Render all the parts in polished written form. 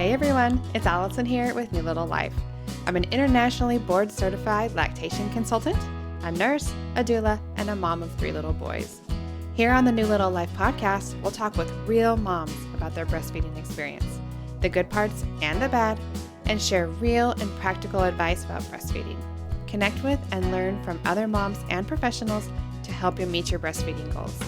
Hey everyone, it's Allison here with New Little Life. I'm an internationally board certified lactation consultant, a nurse, a doula, and a mom of 3 little boys. Here on the New Little Life podcast, we'll talk with real moms about their breastfeeding experience, the good parts and the bad, and share real and practical advice about breastfeeding. Connect with and learn from other moms and professionals to help you meet your breastfeeding goals.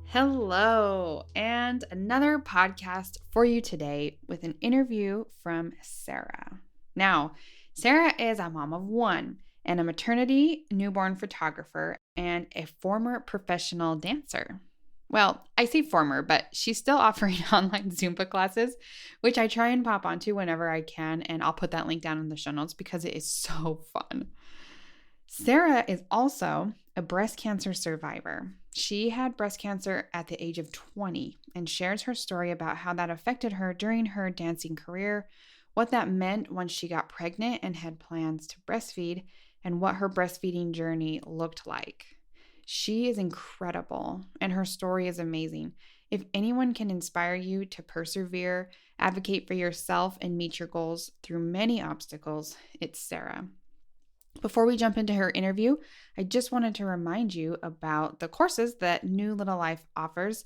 Hello, and another podcast for you today with an interview from Sarah. Now, Sarah is a mom of 1 and a maternity newborn photographer and a former professional dancer. Well, I say former, but she's still offering online Zumba classes, which I try and pop onto whenever I can, and I'll put that link down in the show notes because it is so fun. Sarah is also a breast cancer survivor. She had breast cancer at the age of 20 and shares her story about how that affected her during her dancing career, what that meant once she got pregnant and had plans to breastfeed, and what her breastfeeding journey looked like. She is incredible, and her story is amazing. If anyone can inspire you to persevere, advocate for yourself, and meet your goals through many obstacles, it's Sarah. Before we jump into her interview, I just wanted to remind you about the courses that New Little Life offers.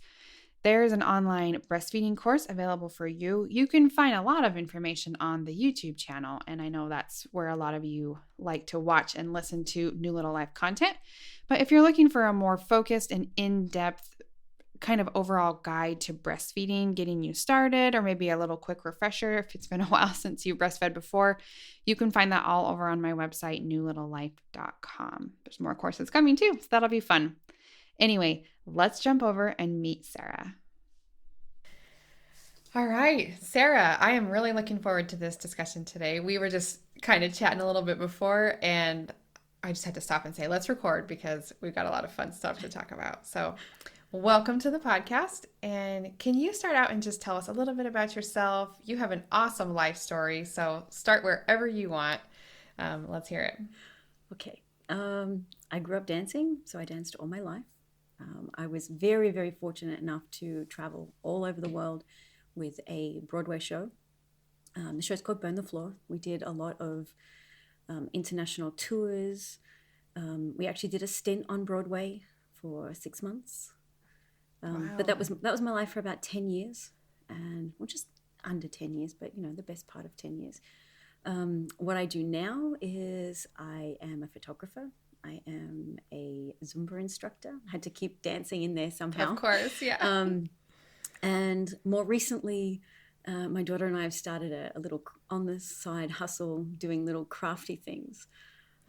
There's an online breastfeeding course available for you. You can find a lot of information on the YouTube channel, and I know that's where a lot of you like to watch and listen to New Little Life content. But if you're looking for a more focused and in-depth kind of overall guide to breastfeeding, getting you started, or maybe a little quick refresher if it's been a while since you breastfed before, you can find that all over on my website, newlittlelife.com. There's more courses coming too, so that'll be fun. Anyway, let's jump over and meet Sarah. All right, Sarah, I am really looking forward to this discussion today. We were just kind of chatting a little bit before, and I just had to stop and say, let's record because we've got a lot of fun stuff to talk about. So welcome to the podcast. And can you start out and just tell us a little bit about yourself? You have an awesome life story, so start wherever you want. Let's hear it. Okay. I grew up dancing, so I danced all my life. I was very, very fortunate enough to travel all over the world with a Broadway show. The show's called Burn the Floor. We did a lot of international tours. We actually did a stint on Broadway for 6 months. Wow. But that was my life for about 10 years, and well, just under 10 years, but the best part of 10 years. What I do now is I am a photographer. I am a Zumba instructor. I had to keep dancing in there somehow. Of course, yeah. And more recently, my daughter and I have started a little on the side hustle, doing little crafty things.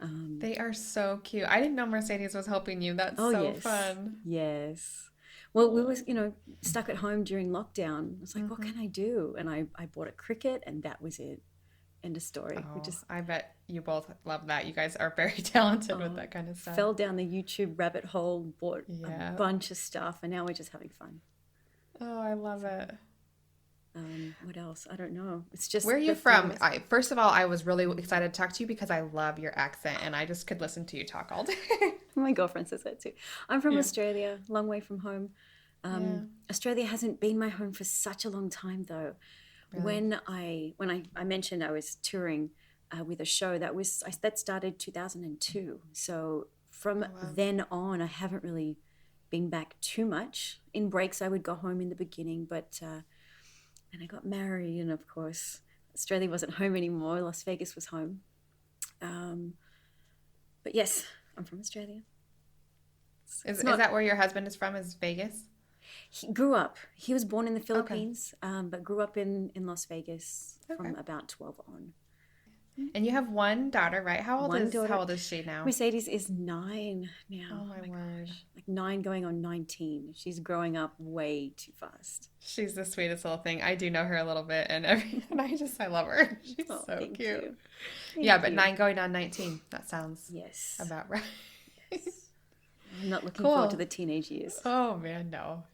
They are so cute. I didn't know Mercedes was helping you. That's yes. fun. Yes. Well, we was, stuck at home during lockdown. I was like, what can I do? And I bought a Cricut, and that was it. End of story. Oh, I bet you both love that. You guys are very talented with that kind of stuff. Fell down the YouTube rabbit hole, bought a bunch of stuff, and now we're just having fun. Oh, I love it. What else? I don't know. It's just where are you from? First of all, I was really excited to talk to you because I love your accent, and I just could listen to you talk all day. My girlfriend says that too. I'm from Australia, long way from home. Australia hasn't been my home for such a long time, though. Really? When I mentioned I was touring with a show that started 2002. So from then on, I haven't really been back too much. In breaks, I would go home in the beginning, but and I got married, and of course, Australia wasn't home anymore. Las Vegas was home. But yes, I'm from Australia. Is that where your husband is from? Is Vegas? He grew up. He was born in the Philippines, but grew up in Las Vegas from about 12 on. And you have one daughter, right? How old is she now? Mercedes is 9 now. Oh my word. Gosh. Like 9 going on 19. She's growing up way too fast. She's the sweetest little thing. I do know her a little bit, and I love her. She's so cute. Thank you. 9 going on 19. That sounds about right. Yes. I'm not looking forward to the teenage years. Oh man, no.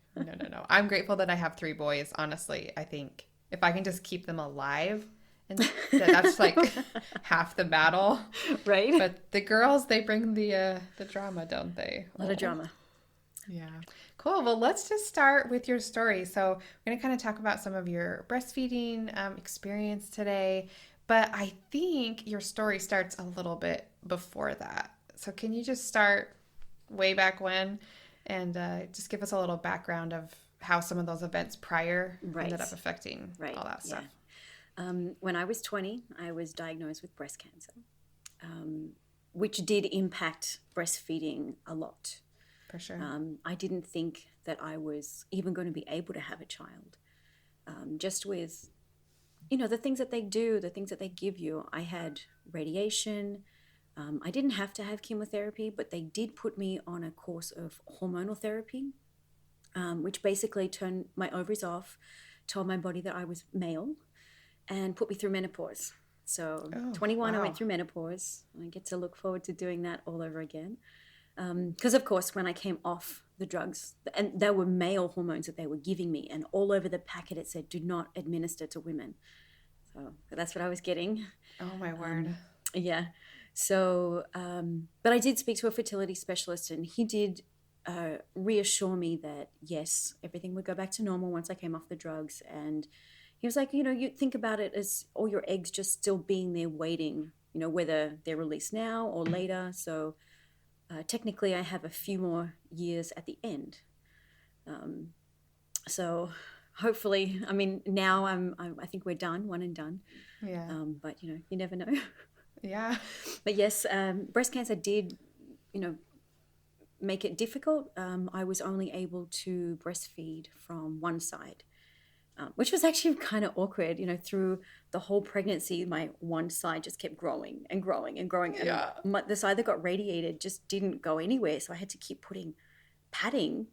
I'm grateful that I have 3 boys. Honestly, I think if I can just keep them alive, and that's like half the battle, right? But the girls, they bring the drama, don't they? A lot of drama. Yeah. Cool. Well, let's just start with your story. So, we're going to kind of talk about some of your breastfeeding experience today, but I think your story starts a little bit before that. So, can you just start way back when and just give us a little background of how some of those events prior ended up affecting all that stuff? When I was 20, I was diagnosed with breast cancer, which did impact breastfeeding a lot. For sure. I didn't think that I was even going to be able to have a child. Just with, the things that they do, the things that they give you. I had radiation. I didn't have to have chemotherapy, but they did put me on a course of hormonal therapy, which basically turned my ovaries off, told my body that I was male, and put me through menopause. So 21, wow. I went through menopause. I get to look forward to doing that all over again. Because, of course, when I came off the drugs, and there were male hormones that they were giving me, and all over the packet it said, do not administer to women. So that's what I was getting. Oh, my word. Yeah. So, but I did speak to a fertility specialist, and he did reassure me that, yes, everything would go back to normal once I came off the drugs. And he was like, you think about it as all your eggs just still being there waiting, whether they're released now or later. So technically I have a few more years at the end. So hopefully, now I think we're done, one and done. Yeah. But you never know. Yeah. But yes, breast cancer did, make it difficult. I was only able to breastfeed from one side, which was actually kind of awkward. Through the whole pregnancy, my one side just kept growing and growing and growing. Yeah. And the side that got radiated just didn't go anywhere. So I had to keep putting padding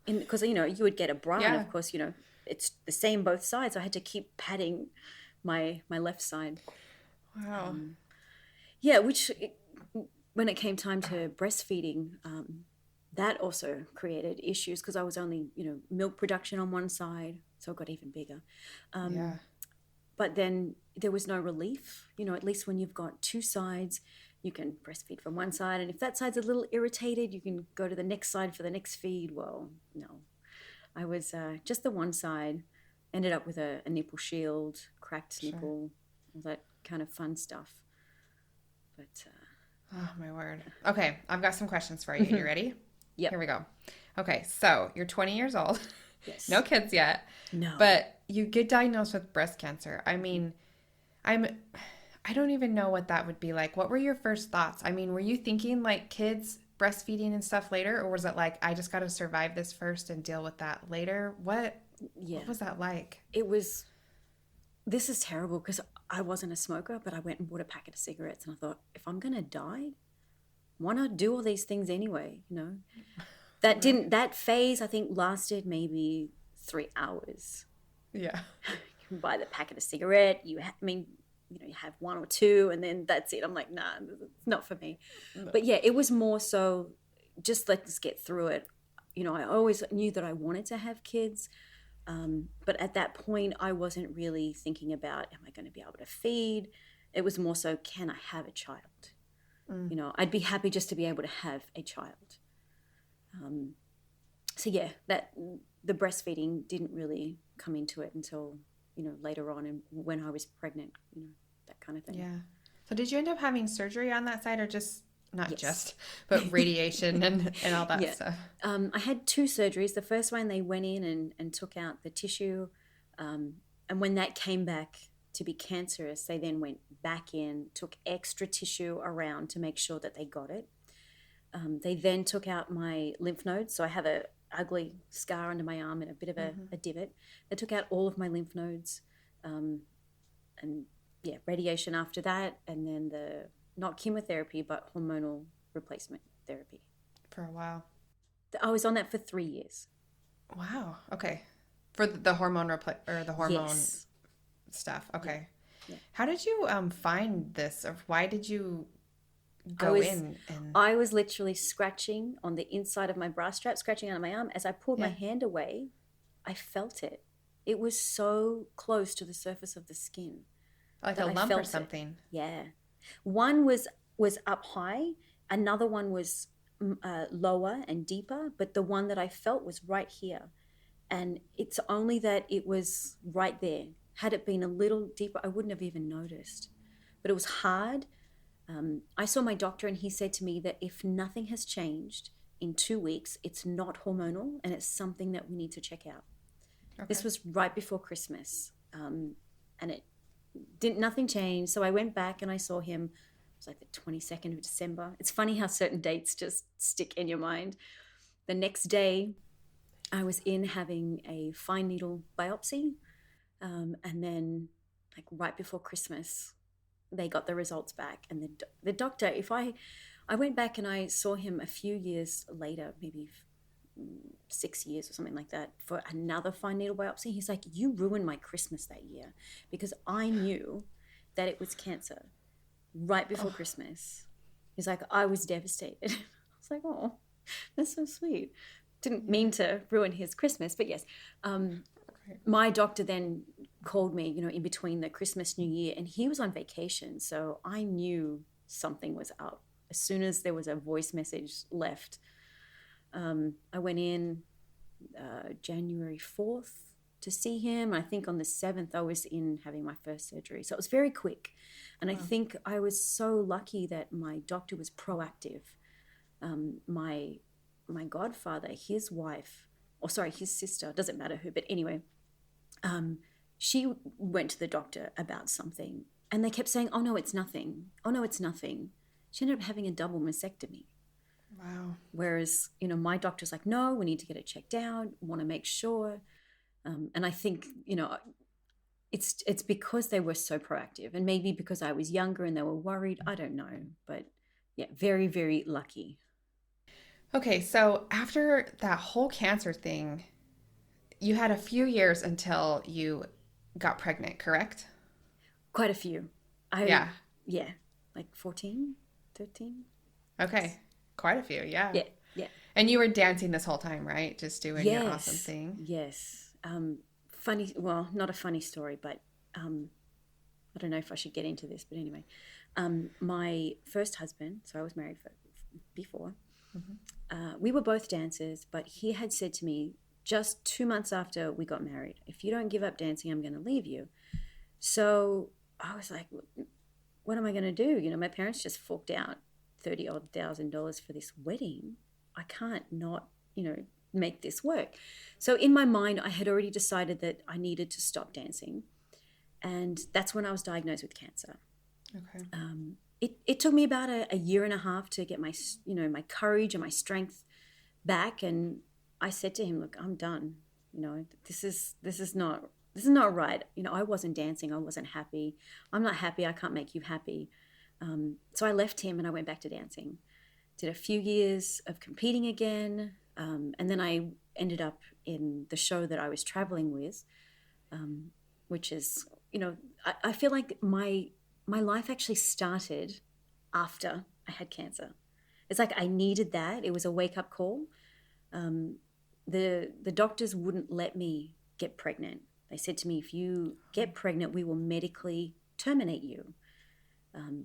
in, because, you would get a bra. Yeah. And of course, it's the same both sides. So I had to keep padding my left side. Wow. Yeah, which when it came time to breastfeeding, that also created issues because I was only, milk production on one side, so it got even bigger. Yeah. But then there was no relief. At least when you've got two sides, you can breastfeed from one side. And if that side's a little irritated, you can go to the next side for the next feed. Well, no. I was just the one side, ended up with a nipple shield, cracked nipple, all that kind of fun stuff. But oh, my word. Okay, I've got some questions for you. You ready? Yep. Here we go. Okay, so you're 20 years old. Yes. No kids yet. No. But you get diagnosed with breast cancer. I don't even know what that would be like. What were your first thoughts? Were you thinking like kids breastfeeding and stuff later? Or was it like, I just got to survive this first and deal with that later? What was that like? This is terrible because I wasn't a smoker, but I went and bought a packet of cigarettes and I thought, if I'm going to die, why not do all these things anyway? That phase, I think, lasted maybe 3 hours. Yeah. You can buy the packet of cigarette. You have one or two and then that's it. I'm like, nah, it's not for me. No. But yeah, it was more so just let's get through it. I always knew that I wanted to have kids. But at that point, I wasn't really thinking about, am I going to be able to feed? It was more so, can I have a child? I'd be happy just to be able to have a child. So yeah, the breastfeeding didn't really come into it until, later on and when I was pregnant, that kind of thing. Yeah. So did you end up having surgery on that side or just, but radiation and all that stuff? I had 2 surgeries. The first one, they went in and took out the tissue. And when that came back to be cancerous, they then went back in, took extra tissue around to make sure that they got it. They then took out my lymph nodes. So I have a ugly scar under my arm and a bit of a divot. They took out all of my lymph nodes. And radiation after that. And then not chemotherapy, but hormonal replacement therapy. For a while. I was on that for 3 years. Wow. Okay. For the hormone stuff. Okay. Yeah. How did you find this, or why did you go in? I was literally scratching on the inside of my bra strap, scratching out of my arm. As I pulled my hand away, I felt it. It was so close to the surface of the skin. Like a lump or something. Yeah. One was up high. Another one was lower and deeper, but the one that I felt was right here. And it's only that it was right there. Had it been a little deeper, I wouldn't have even noticed. But it was hard. I saw my doctor and he said to me that if nothing has changed in 2 weeks, it's not hormonal and it's something that we need to check out. Okay. This was right before Christmas. And it didn't, nothing changed. So I went back and I saw him. It was like the 22nd of December. It's funny how certain dates just stick in your mind. The next day, I was in having a fine needle biopsy. And then like right before Christmas, they got the results back. And the doctor, I went back and I saw him a few years later, maybe 6 years or something like that, for another fine needle biopsy. He's like, you ruined my Christmas that year because I knew that it was cancer right before Christmas. He's like, I was devastated. I was like, oh, that's so sweet. Didn't mean to ruin his Christmas, but yes. My doctor then called me, in between the Christmas, New Year, and he was on vacation. So I knew something was up. As soon as there was a voice message left, I went in January 4th to see him. I think on the 7th, I was in having my first surgery. So it was very quick. And I think I was so lucky that my doctor was proactive. My godfather, his wife, his sister, doesn't matter who, but anyway, she went to the doctor about something and they kept saying, oh no, it's nothing. Oh no, it's nothing. She ended up having a double mastectomy. Wow. Whereas, my doctor's like, no, we need to get it checked out, want to make sure. And I think, it's because they were so proactive and maybe because I was younger and they were worried. I don't know. But yeah, very, very lucky. Okay, so after that whole cancer thing, you had a few years until you got pregnant, correct? Quite a few. Yeah, like 14, 13. Okay, quite a few, yeah. Yeah. And you were dancing this whole time, right? Just doing your awesome thing. Yes. Funny, well, not a funny story, but I don't know if I should get into this, but anyway. My first husband, so I was married before, we were both dancers, but he had said to me just 2 months after we got married, if you don't give up dancing, I'm going to leave you. So I was like, what am I going to do? My parents just forked out $30,000 for this wedding. I can't not, make this work. So in my mind, I had already decided that I needed to stop dancing. And that's when I was diagnosed with cancer. Okay. It took me about a year and a half to get my, my courage and my strength back. And I said to him, look, I'm done. This is not right. I wasn't dancing. I wasn't happy. I'm not happy. I can't make you happy. So I left him and I went back to dancing. Did a few years of competing again. And then I ended up in the show that I was traveling with, which is, I feel like my life actually started after I had cancer. It's like I needed that. It was a wake-up call. The doctors wouldn't let me get pregnant. They said to me, if you get pregnant, we will medically terminate you.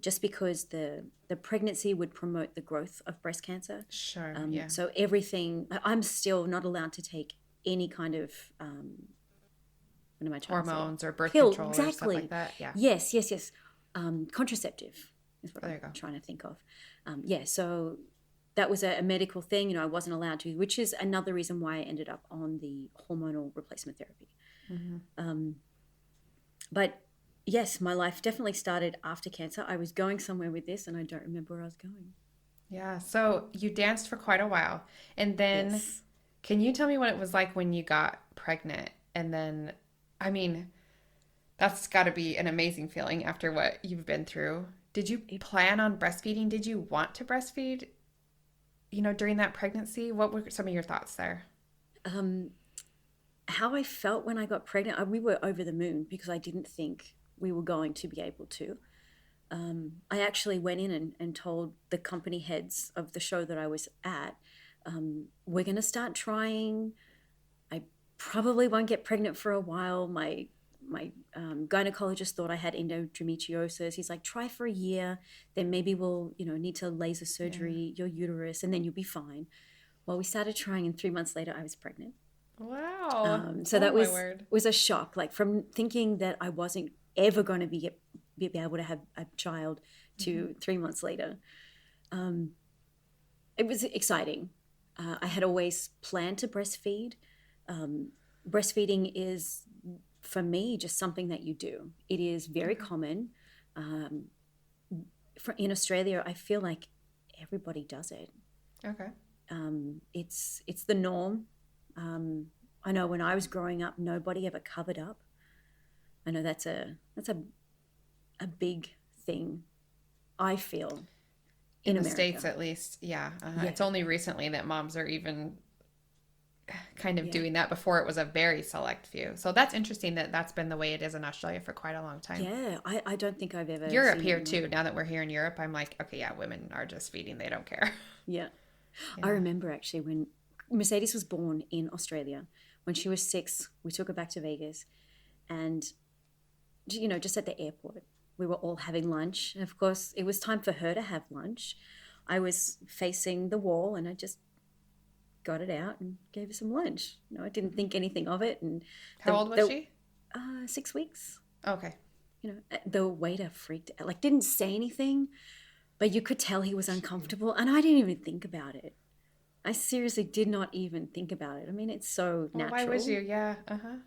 Just because the pregnancy would promote the growth of breast cancer. Sure, So everything, I'm still not allowed to take any kind of, what am I trying hormones to say? Or birth Pill, control exactly. Or stuff like that. Yeah. Yes. Contraceptive is what I'm trying to think of. So that was a medical thing, I wasn't allowed to, which is another reason why I ended up on the hormonal replacement therapy. Mm-hmm. But yes, my life definitely started after cancer. I was going somewhere with this and I don't remember where I was going. Yeah. So you danced for quite a while. And then Can you tell me what it was like when you got pregnant? And then, that's got to be an amazing feeling after what you've been through. Did you plan on breastfeeding? Did you want to breastfeed, during that pregnancy? What were some of your thoughts there? How I felt when I got pregnant, we were over the moon because I didn't think we were going to be able to. I actually went in and told the company heads of the show that I was at, we're going to start trying. I probably won't get pregnant for a while. My my gynecologist thought I had endometriosis. He's like, try for a year, then maybe we'll, need to laser surgery your uterus, and then you'll be fine. Well, we started trying, and 3 months later, I was pregnant. Wow. So that was a shock. Like, from thinking that I wasn't ever going to be able to have a child to 3 months later. It was exciting. I had always planned to breastfeed. Breastfeeding is, for me, just something that you do. It is very common. In Australia, I feel like everybody does it. Okay. It's the norm. I know when I was growing up, nobody ever covered up. I know that's a big thing, I feel, in the America. States at least. Yeah. It's only recently that moms are even kind of doing that. Before, it was a very select few. So that's interesting that that's been the way it is in Australia for quite a long time. Yeah, I don't think I've ever Europe seen here too. Now that we're here in Europe, I'm like, okay, yeah, women are just feeding. They don't care. Yeah. I remember actually when Mercedes was born in Australia. When she was 6, we took her back to Vegas, and just at the airport, we were all having lunch. And of course, it was time for her to have lunch. I was facing the wall, and I just got it out and gave her some lunch. I didn't think anything of it. And how old was she? 6 weeks. Okay. The waiter freaked out, like didn't say anything, but you could tell he was uncomfortable, and I didn't even think about it. I seriously did not even think about it. I mean, it's so natural. Why would you? Yeah.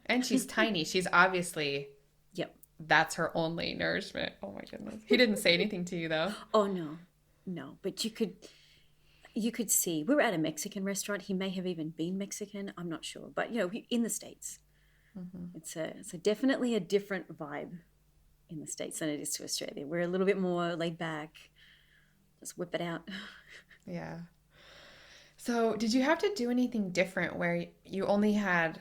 And she's tiny. She's obviously... Yep. That's her only nourishment. Oh my goodness. He didn't say anything to you though. Oh no. But you could see. We were at a Mexican restaurant. He may have even been Mexican. I'm not sure. But in the States, it's definitely a different vibe in the States than it is to Australia. We're a little bit more laid back. Just whip it out. Yeah. So did you have to do anything different where you only had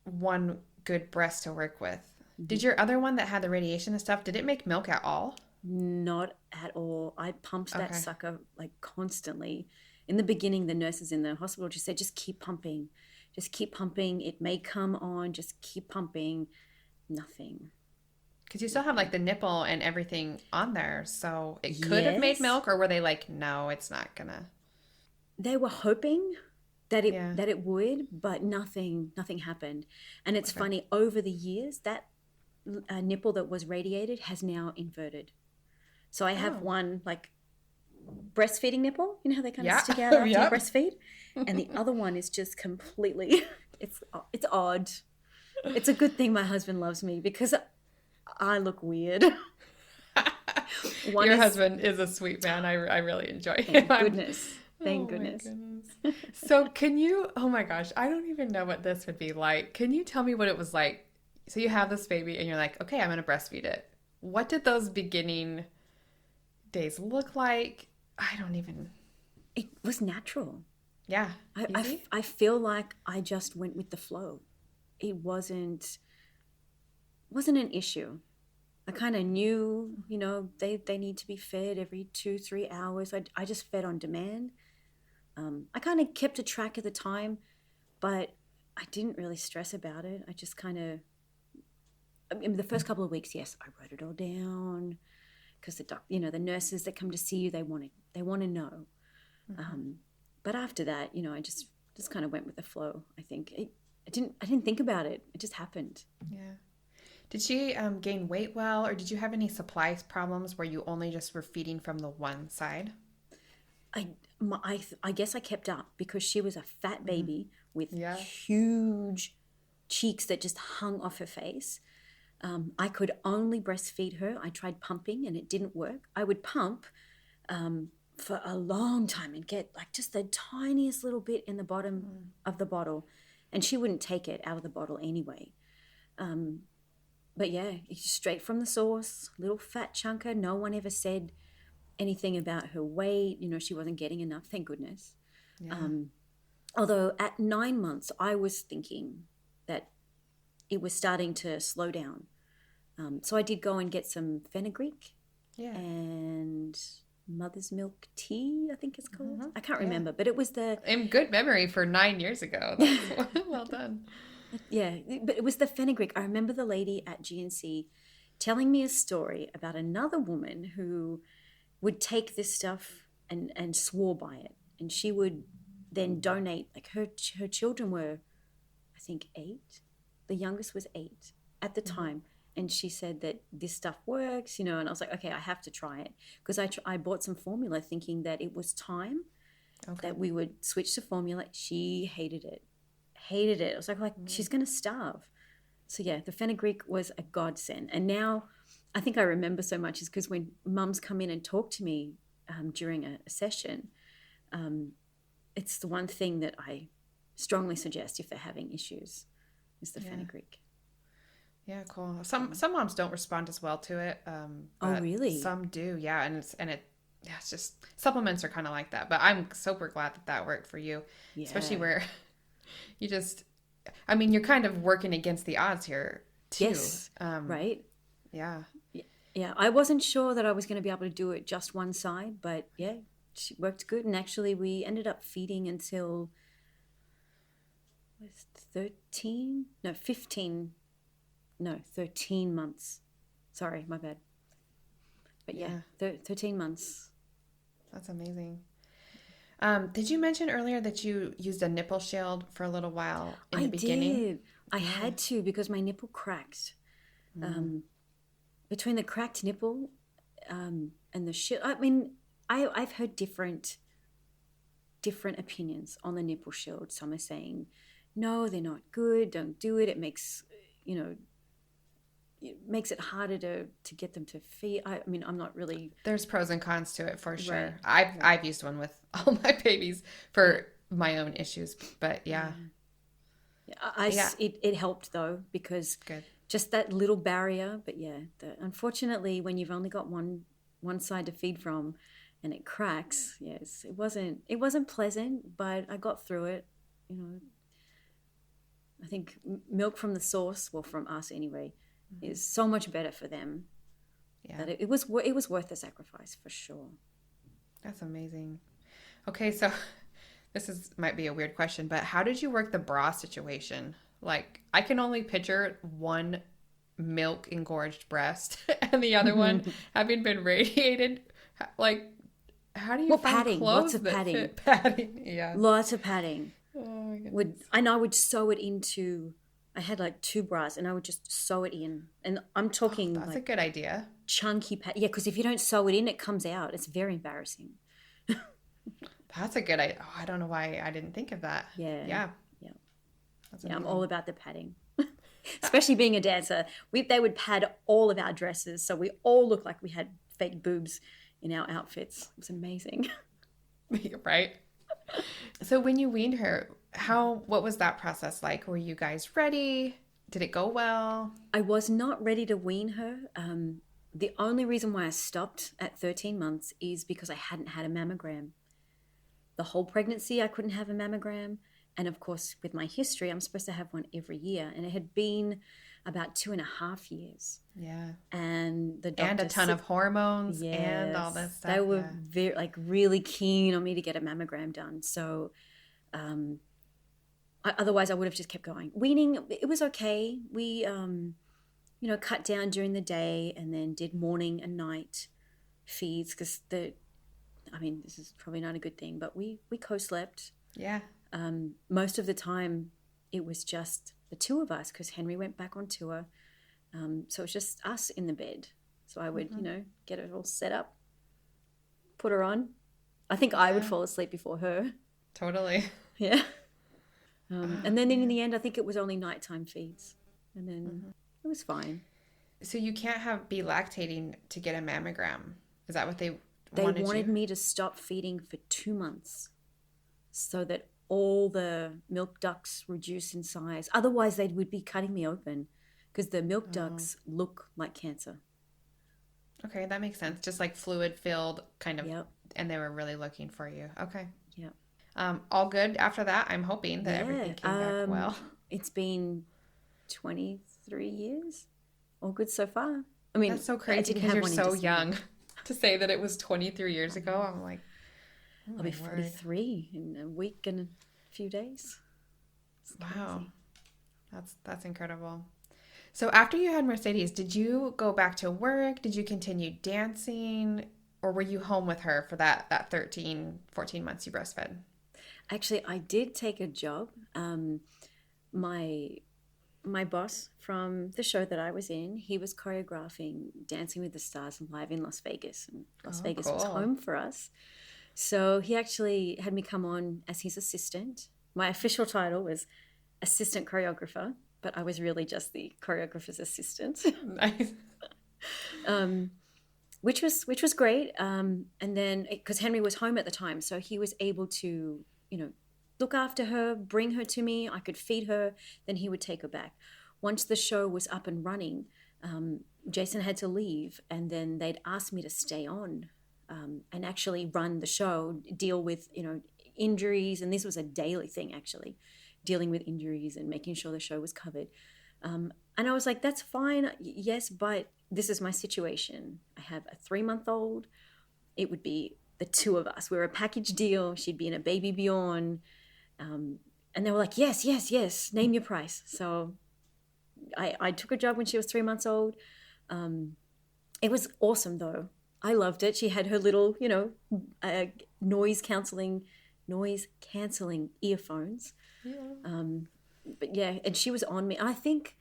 one good breast to work with? Did your other one that had the radiation and stuff, did it make milk at all? Not at all. I pumped that sucker like constantly. In the beginning, the nurses in the hospital just said, just keep pumping. Just keep pumping. It may come on. Just keep pumping. Nothing. Because you still have like the nipple and everything on there. So it could have made milk, or were they like, no, it's not going to? They were hoping that it would, but nothing happened. And it's funny, over the years, that nipple that was radiated has now inverted. So I have one like breastfeeding nipple, how they kind of stick out after you breastfeed, and the other one is just completely. It's odd. It's a good thing my husband loves me because I look weird. Your husband is a sweet man. I really enjoy him. Thank goodness. So can you, oh my gosh, I don't even know what this would be like. Can you tell me what it was like? So you have this baby and you're like, okay, I'm going to breastfeed it. What did those beginning days look like? It was natural. Yeah. I feel like I just went with the flow. It wasn't an issue. I kind of knew, they need to be fed every 2-3 hours. I just fed on demand. I kind of kept a track of the time, but I didn't really stress about it. I just kind of, the first couple of weeks, yes, I wrote it all down because the nurses that come to see you, they want to know. But after that, I just kind of went with the flow. I think I didn't think about it. It just happened. Yeah. Did she gain weight well, or did you have any supply problems where you only just were feeding from the one side? I guess I kept up because she was a fat baby with huge cheeks that just hung off her face. I could only breastfeed her. I tried pumping and it didn't work. I would pump for a long time and get like just the tiniest little bit in the bottom of the bottle, and she wouldn't take it out of the bottle anyway. But yeah, straight from the source, little fat chunker. No one ever said anything about her weight. She wasn't getting enough, thank goodness. Yeah. Although at 9 months, I was thinking that it was starting to slow down. So I did go and get some fenugreek and mother's milk tea, I think it's called. I can't remember, but it was in good memory for 9 years ago. That's well done. Yeah, but it was the fenugreek. I remember the lady at GNC telling me a story about another woman who would take this stuff and swore by it. And she would then donate, like her children were, I think, 8. The youngest was 8 at the time. And she said that this stuff works, and I was like, okay, I have to try it. Because I bought some formula thinking that it was time that we would switch to formula. She hated it. I was like she's going to starve. So yeah, the fenugreek was a godsend. And now I think I remember so much is because when mums come in and talk to me during a session, it's the one thing that I strongly suggest if they're having issues is the fenugreek. Yeah, cool. Some moms don't respond as well to it. Oh, really? Some do, yeah. And it's just supplements are kind of like that. But I'm super glad that worked for you, especially where you just, I mean, you're kind of working against the odds here too. Yes, right? Yeah. Yeah, I wasn't sure that I was going to be able to do it just one side, but yeah, she worked good. And actually, we ended up feeding until 13 months. Sorry, my bad. But yeah. 13 months. That's amazing. Did you mention earlier that you used a nipple shield for a little while in the beginning? I did. I had to because my nipple cracked. Between the cracked nipple and the shield, I mean, I've heard different opinions on the nipple shield. Some are saying, no, they're not good. Don't do it. It makes, it makes it harder to get them to feed. I mean, I'm not really. There's pros and cons to it for sure. Right. I've used one with all my babies for my own issues, but yeah. It helped though because just that little barrier. But yeah, unfortunately, when you've only got one side to feed from, and it cracks, yes, it wasn't pleasant, but I got through it. I think milk from the source, well, from us anyway, is so much better for them. Yeah, that it was worth the sacrifice for sure. That's amazing. Okay, so this might be a weird question, but how did you work the bra situation? Like, I can only picture one milk engorged breast and the other one having been radiated. Like, how do you find padding? clothes Lots of that padding. fit padding? Yeah, lots of padding. Oh my goodness. I would sew it into. I had like 2 bras, and I would just sew it in. And I'm talking that's a good idea. Chunky pad. Yeah, because if you don't sew it in, it comes out. It's very embarrassing. That's a good idea. Oh, I don't know why I didn't think of that. Yeah. I'm all about the padding. Especially being a dancer. They would pad all of our dresses, so we all looked like we had fake boobs in our outfits. It was amazing. Right? So when you weaned her, what was that process like? Were you guys ready? Did it go well? I was not ready to wean her. The only reason why I stopped at 13 months is because I hadn't had a mammogram. The whole pregnancy, I couldn't have a mammogram. And of course, with my history, I'm supposed to have one every year. And it had been about 2.5 years. Yeah. And the doctor and a ton of hormones and all this stuff. They were really keen on me to get a mammogram done. So otherwise I would have just kept going. Weaning, it was okay. We, cut down during the day and then did morning and night feeds because this is probably not a good thing, but we co-slept. Yeah. Most of the time it was just the 2 of us because Henry went back on tour. So it was just us in the bed. So I would, get it all set up, put her on. I think I would fall asleep before her. Totally. Yeah. And then in the end, I think it was only nighttime feeds. And then it was fine. So you can't be lactating to get a mammogram. Is that what they wanted me to stop feeding for 2 months so that all the milk ducts reduce in size. Otherwise, they would be cutting me open because the milk ducts look like cancer. Okay, that makes sense. Just like fluid filled kind of. Yep. And they were really looking for you. Okay. Yeah. All good after that. I'm hoping that everything came back well. It's been 23 years. All good so far. I mean, that's so crazy because you're so young to say that it was 23 years ago. I'm like, I'll be 43 in a week and a few days. Wow. That's incredible. So after you had Mercedes, did you go back to work? Did you continue dancing? Or were you home with her for that 13, 14 months you breastfed? Actually, I did take a job. My my boss from the show that I was in, he was choreographing Dancing with the Stars live in Las Vegas. And Las Vegas was home for us. So he actually had me come on as his assistant. My official title was assistant choreographer, but I was really just the choreographer's assistant. Nice. Which was great. And then because Henry was home at the time, so he was able to, look after her, bring her to me. I could feed her, then he would take her back. Once the show was up and running, Jason had to leave, and then they'd asked me to stay on and actually run the show, deal with, injuries. And this was a daily thing, actually, dealing with injuries and making sure the show was covered. And I was like, that's fine. Yes, but this is my situation. I have a 3-month-old. It would be the two of us. We're a package deal. She'd be in a baby Bjorn. And they were like, yes, yes, yes, name your price. So I took a job when she was 3 months old. It was awesome, though. I loved it. She had her little, noise canceling earphones. Yeah. But yeah, and she was on me. And I think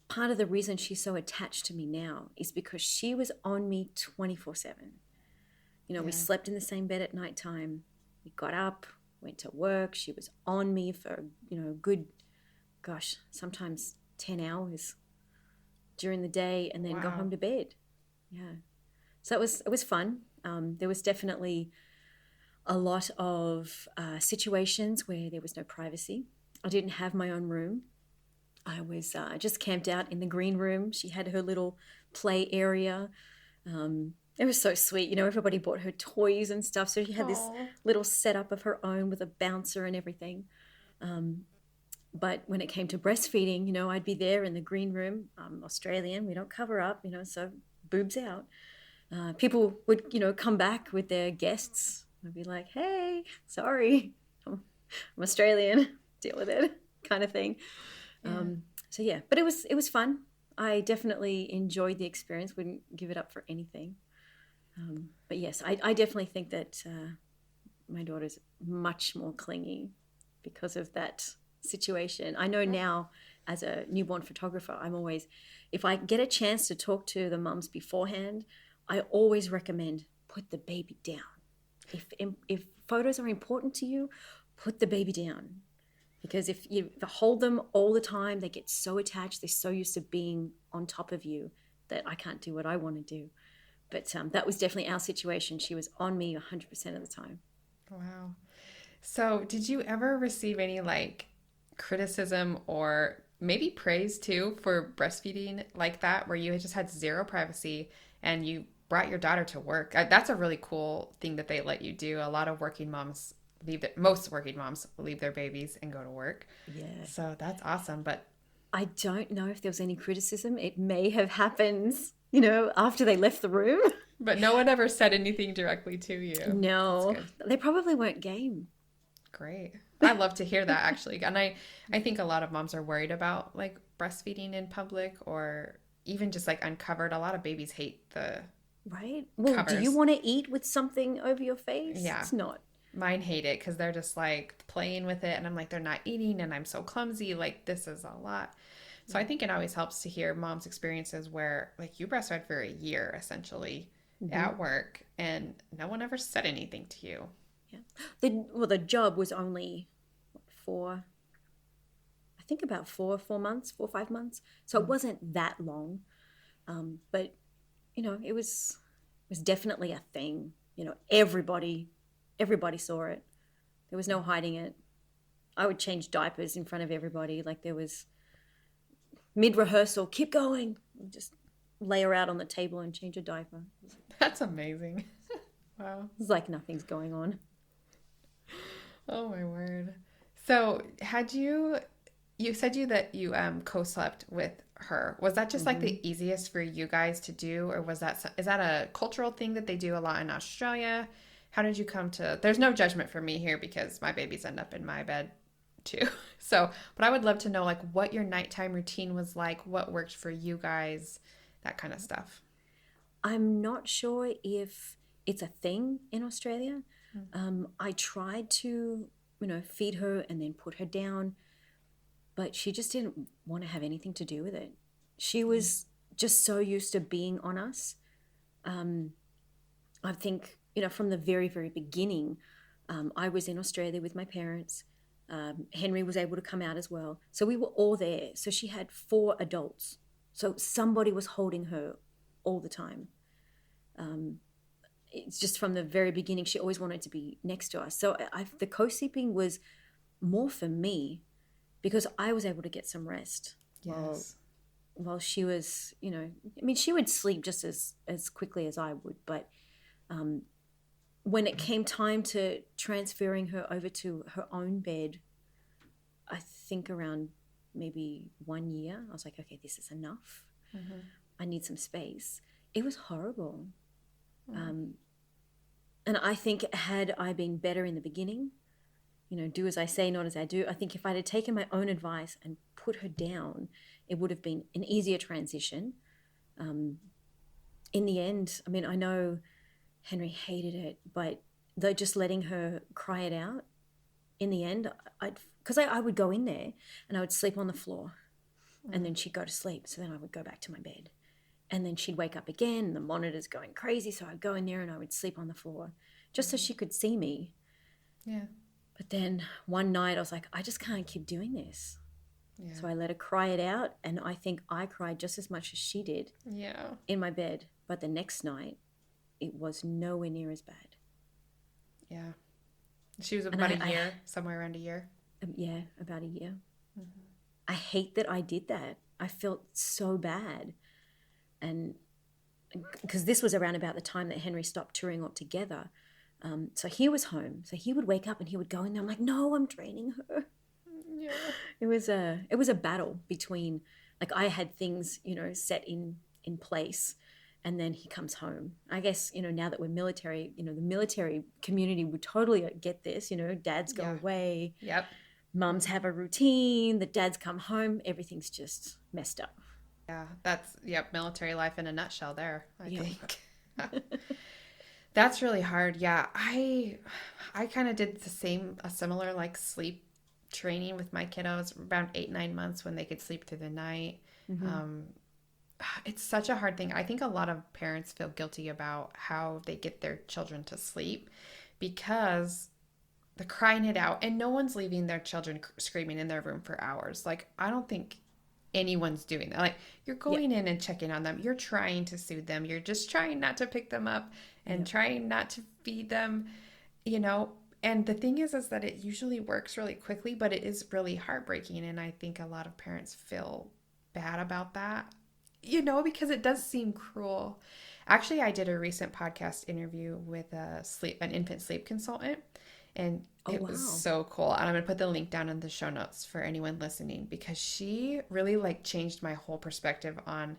part of the reason she's so attached to me now is because she was on me 24/7. We slept in the same bed at nighttime. We got up, went to work. She was on me for, good, sometimes 10 hours during the day, and then go home to bed. Yeah. So it was fun. There was definitely a lot of situations where there was no privacy. I didn't have my own room. I was just camped out in the green room. She had her little play area. It was so sweet. Everybody bought her toys and stuff. So she had this little setup of her own with a bouncer and everything. But when it came to breastfeeding, I'd be there in the green room. I'm Australian. We don't cover up, so boobs out. People would, come back with their guests. I'd be like, hey, sorry, I'm Australian. Deal with it, kind of thing. Yeah. So yeah, but it was fun. I definitely enjoyed the experience. Wouldn't give it up for anything. But yes, I definitely think that my daughter's much more clingy because of that situation. I know now, as a newborn photographer, I'm always, if I get a chance to talk to the mums beforehand, I always recommend put the baby down. If photos are important to you, put the baby down. Because if you hold them all the time, they get so attached. They're so used to being on top of you that I can't do what I want to do. But that was definitely our situation. She was on me 100% of the time. Wow. So did you ever receive any criticism or maybe praise too for breastfeeding like that, where you just had zero privacy and you brought your daughter to work? That's a really cool thing that they let you do. A lot of working moms most working moms leave their babies and go to work. Yeah. So that's awesome. But I don't know if there was any criticism. It may have happened, after they left the room. But no one ever said anything directly to you. No, they probably weren't game. Great. I love to hear that, actually. And I think a lot of moms are worried about breastfeeding in public, or even just uncovered. A lot of babies hate the right. Well, covers. Do you want to eat with something over your face? Yeah. It's not. Mine hate it because they're just playing with it, and I'm they're not eating, and I'm so clumsy. This is a lot. So I think it always helps to hear moms' experiences where you breastfed for a year essentially at work, and no one ever said anything to you. Yeah. The job was only about 4 months, 4 or 5 months. So it wasn't that long, but it was definitely a thing. Everybody saw it. There was no hiding it. I would change diapers in front of everybody. There was mid-rehearsal, keep going. Just lay her out on the table and change a diaper. That's amazing. Wow. It's like nothing's going on. Oh, my word. So you said that you co-slept with her. Was that just the easiest for you guys to do? Or is that a cultural thing that they do a lot in Australia? How did you come to... There's no judgment for me here because my babies end up in my bed too. So, but I would love to know like what your nighttime routine was like, what worked for you guys, that kind of stuff. I'm not sure if it's a thing in Australia. I tried to, feed her and then put her down, but she just didn't want to have anything to do with it. She was just so used to being on us. I think, from the very, very beginning, I was in Australia with my parents. Henry was able to come out as well. So we were all there. So she had 4 adults. So somebody was holding her all the time. It's just from the very beginning, she always wanted to be next to us. So the co-sleeping was more for me because I was able to get some rest. Yes. While she was, she would sleep just as quickly as I would. But when it came time to transferring her over to her own bed, I think around maybe 1 year, I was like, okay, this is enough. Mm-hmm. I need some space. It was horrible. And I think had I been better in the beginning, do as I say, not as I do, I think if I'd have taken my own advice and put her down, it would have been an easier transition. In the end, I know Henry hated it, but though just letting her cry it out, in the end, because I would go in there and I would sleep on the floor and then she'd go to sleep. So then I would go back to my bed. And then she'd wake up again, and the monitor's going crazy. So I'd go in there and I would sleep on the floor just so she could see me. Yeah. But then one night I was like, I just can't keep doing this. Yeah. So I let her cry it out. And I think I cried just as much as she did in my bed. But the next night, it was nowhere near as bad. Yeah. She was about a year, somewhere around a year. Yeah, about a year. Mm-hmm. I hate that I did that. I felt so bad. And because this was around about the time that Henry stopped touring altogether. So he was home. So he would wake up and he would go in there. I'm like, no, I'm training her. Yeah. It was a battle between, like, I had things, set in place, and then he comes home. I guess, now that we're military, the military community would totally get this, dads go away. Yep. Mums have a routine, the dads come home, everything's just messed up. Yeah, that's military life in a nutshell there, I think. That's really hard. Yeah, I kind of did a similar like sleep training with my kiddos around 8-9 months when they could sleep through the night. Mm-hmm. It's such a hard thing. I think a lot of parents feel guilty about how they get their children to sleep because they're crying it out and no one's leaving their children screaming in their room for hours. Like, I don't think anyone's doing that. Like, you're going in and checking on them. You're trying to soothe them. You're just trying not to pick them up and trying not to feed them, And the thing is that it usually works really quickly, but it is really heartbreaking. And I think a lot of parents feel bad about that, because it does seem cruel. Actually, I did a recent podcast interview with an infant sleep consultant. And it was so cool. And I'm going to put the link down in the show notes for anyone listening because she really changed my whole perspective on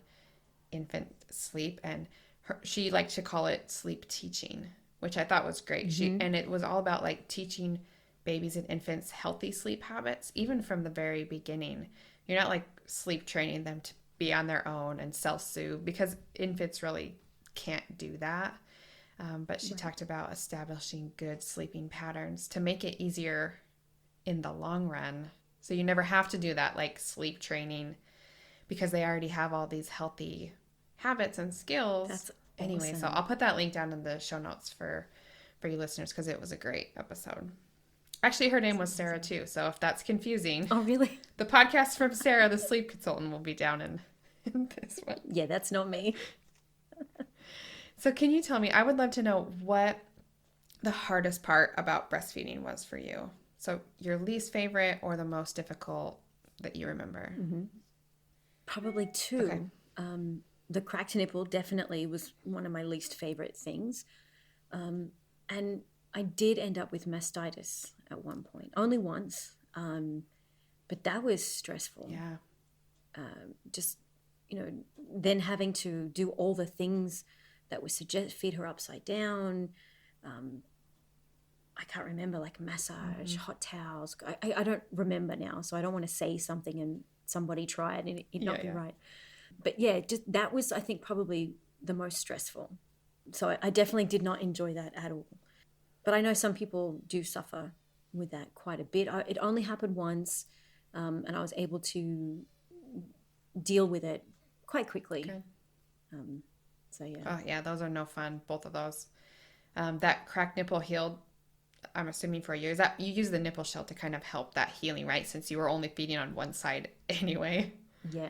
infant sleep. And she liked to call it sleep teaching, which I thought was great. Mm-hmm. And it was all about teaching babies and infants healthy sleep habits, even from the very beginning. You're not sleep training them to be on their own and self-soothe because infants really can't do that. But she talked about establishing good sleeping patterns to make it easier in the long run. So you never have to do that sleep training because they already have all these healthy habits and skills. That's anyway, awesome. So I'll put that link down in the show notes for you listeners because it was a great episode. Actually, her name was Sarah too. So if that's confusing. Oh, really? The podcast from Sarah, the sleep consultant, will be down in this one. Yeah, that's not me. So can you tell me, I would love to know what the hardest part about breastfeeding was for you. So your least favorite or the most difficult that you remember? Mm-hmm. Probably 2. Okay. The cracked nipple definitely was one of my least favorite things. And I did end up with mastitis at one point, only once. But that was stressful. Yeah. Just, then having to do all the things that would suggest feed her upside down. I I can't remember, like massage, hot towels. I don't remember now, so I don't want to say something and somebody try it and it not be right. But yeah, just that was, I think, probably the most stressful. So I definitely did not enjoy that at all. But I know some people do suffer with that quite a bit. It only happened once, and I was able to deal with it quite quickly. Good. So yeah. Oh yeah, those are no fun, both of those. That cracked nipple healed, I'm assuming, for a year. Is that you use the nipple shell to kind of help that healing, right? Since you were only feeding on one side anyway. Yeah.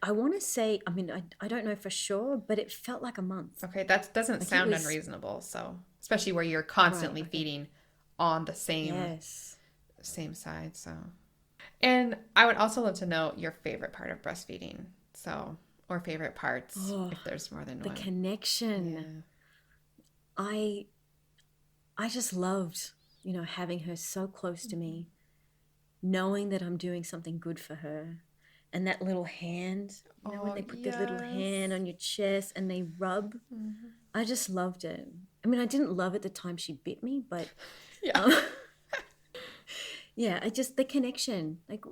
I want to say, I mean, I don't know for sure, but it felt like a month. Okay, that doesn't Like sound unreasonable. So, especially where you're constantly feeding on the same side. So, and I would also love to know your favorite part of breastfeeding. So, or favorite parts, if there's more than one. The connection. Yeah. I just loved, having her so close to me, knowing that I'm doing something good for her. And that little hand, when they put their little hand on your chest and they rub. I just loved it. I mean, I didn't love it the time she bit me, but I just, the connection. Like,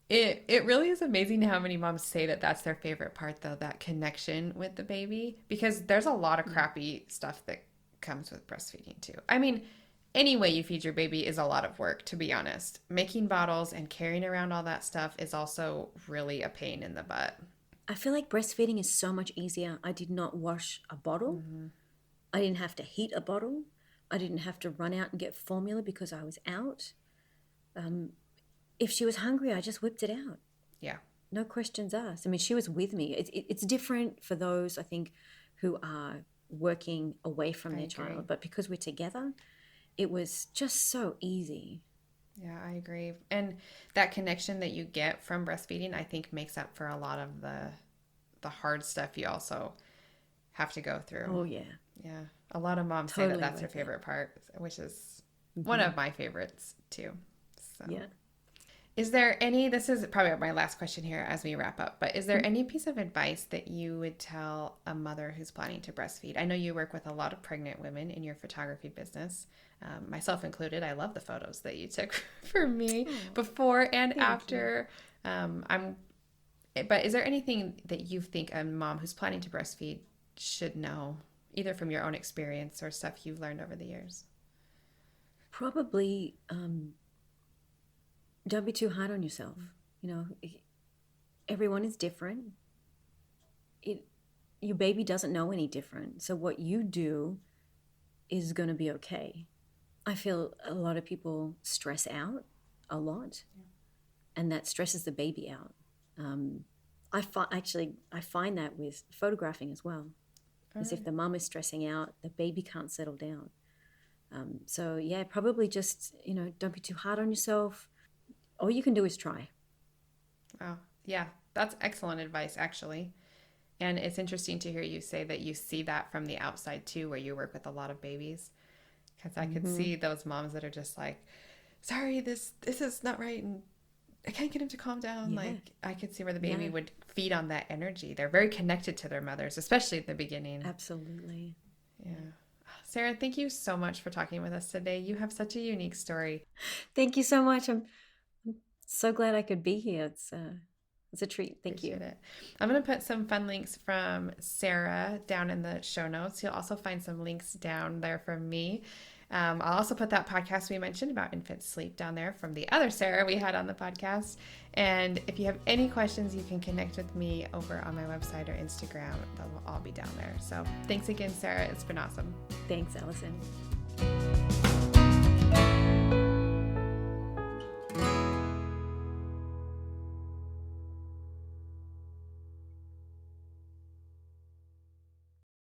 It really is amazing how many moms say that that's their favorite part, though, that connection with the baby, because there's a lot of crappy stuff that comes with breastfeeding too. I mean, any way you feed your baby is a lot of work, to be honest. Making bottles and carrying around all that stuff is also really a pain in the butt. I feel like breastfeeding is so much easier. I did not wash a bottle. I didn't have to heat a bottle. I didn't have to run out and get formula because I was out. If she was hungry, I just whipped it out. Yeah. No questions asked. I mean, she was with me. It's different for those, I think, who are working away from their child. But because we're together, it was just so easy. Yeah, I agree. And that connection that you get from breastfeeding, I think, makes up for a lot of the hard stuff you also have to go through. Oh, yeah. Yeah. A lot of moms say that that's their favorite part, which is one of my favorites, too. So. Yeah. Is there this is probably my last question here as we wrap up, but is there any piece of advice that you would tell a mother who's planning to breastfeed? I know you work with a lot of pregnant women in your photography business, myself included. I love the photos that you took for me before and after. But is there anything that you think a mom who's planning to breastfeed should know, either from your own experience or stuff you've learned over the years? Probably, don't be too hard on yourself. Everyone is different. Your baby doesn't know any different. So what you do is going to be okay. I feel a lot of people stress out a lot, and that stresses the baby out. I find that with photographing as well. As if the mum is stressing out, the baby can't settle down. So yeah, probably just, don't be too hard on yourself. All you can do is try. Oh, yeah. That's excellent advice, actually. And it's interesting to hear you say that you see that from the outside, too, where you work with a lot of babies. Because I could see those moms that are just like, sorry, this is not right, and I can't get him to calm down. Yeah. Like, I could see where the baby would feed on that energy. They're very connected to their mothers, especially at the beginning. Absolutely. Yeah. Sarah, thank you so much for talking with us today. You have such a unique story. Thank you so much. I'm so glad I could be here. It's a treat. Thank you. It. I'm going to put some fun links from Sarah down in the show notes. You'll also find some links down there from me. I'll also put that podcast we mentioned about infant sleep down there from the other Sarah we had on the podcast. And if you have any questions, you can connect with me over on my website or Instagram. They'll all be down there. So thanks again, Sarah. It's been awesome. Thanks, Allison.